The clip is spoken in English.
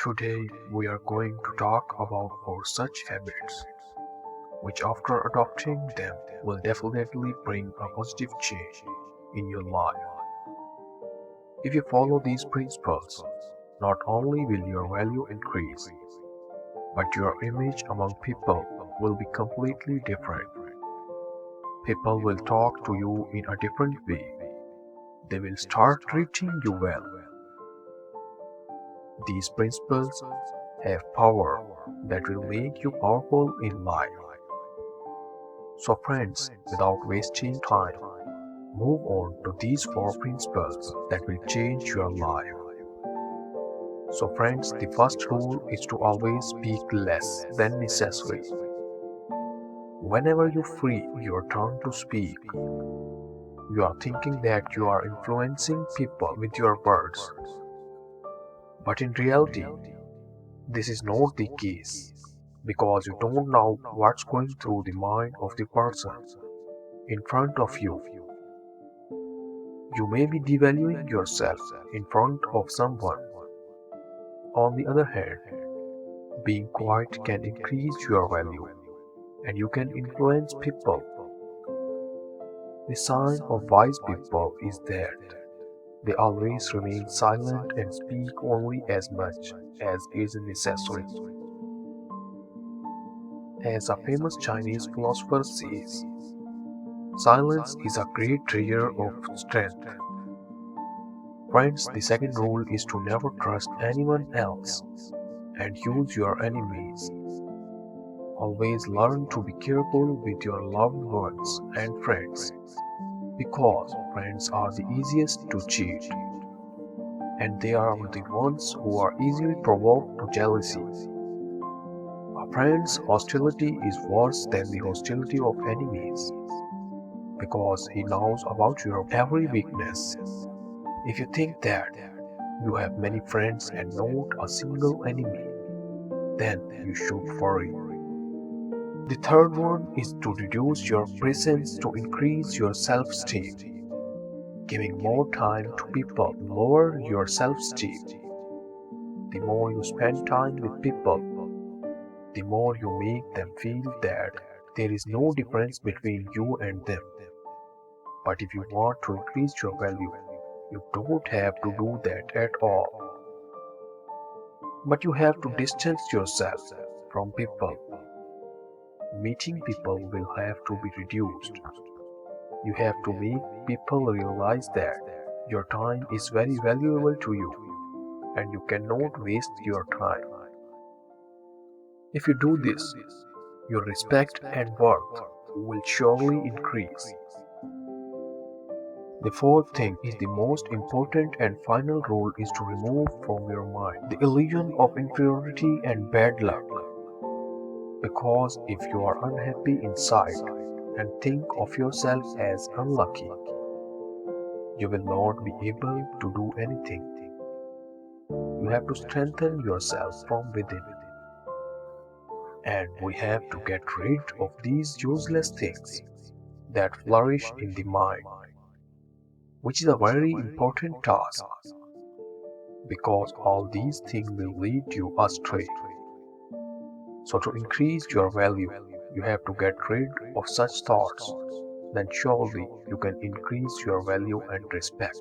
Today we are going to talk about four such habits, which after adopting them will definitely bring a positive change in your life. If you follow these principles, not only will your value increase, but your image among people will be completely different. People will talk to you in a different way. They will start treating you well. These principles have power that will make you powerful in life. So friends, without wasting time, move on to these four principles that will change your life. So friends, the first rule is to always speak less than necessary. Whenever you free your tongue to speak, you are thinking that you are influencing people with your words. But in reality, this is not the case because you don't know what's going through the mind of the person in front of you. You may be devaluing yourself in front of someone. On the other hand, being quiet can increase your value and you can influence people. The sign of wise people is that they always remain silent and speak only as much as is necessary. As a famous Chinese philosopher says, silence is a great treasure of strength. Friends, the second rule is to never trust anyone else and use your enemies. Always learn to be careful with your loved ones and friends because friends are the easiest to cheat and they are the ones who are easily provoked to jealousy. A friend's hostility is worse than the hostility of enemies because he knows about your every weakness. If you think that you have many friends and not a single enemy, then you should worry. The third one is to reduce your presence to increase your self-esteem. Giving more time to people lower your self-esteem. The more you spend time with people, the more you make them feel that there is no difference between you and them. But if you want to increase your value, you don't have to do that at all. But you have to distance yourself from people. Meeting people will have to be reduced. You have to make people realize that your time is very valuable to you and you cannot waste your time. If you do this, your respect and worth will surely increase. The fourth thing is the most important and final rule is to remove from your mind the illusion of inferiority and bad luck. Because if you are unhappy inside and think of yourself as unlucky, you will not be able to do anything. You have to strengthen yourself from within. And we have to get rid of these useless things that flourish in the mind, which is a very important task because all these things will lead you astray. So to increase your value, you have to get rid of such thoughts. Then surely you can increase your value and respect.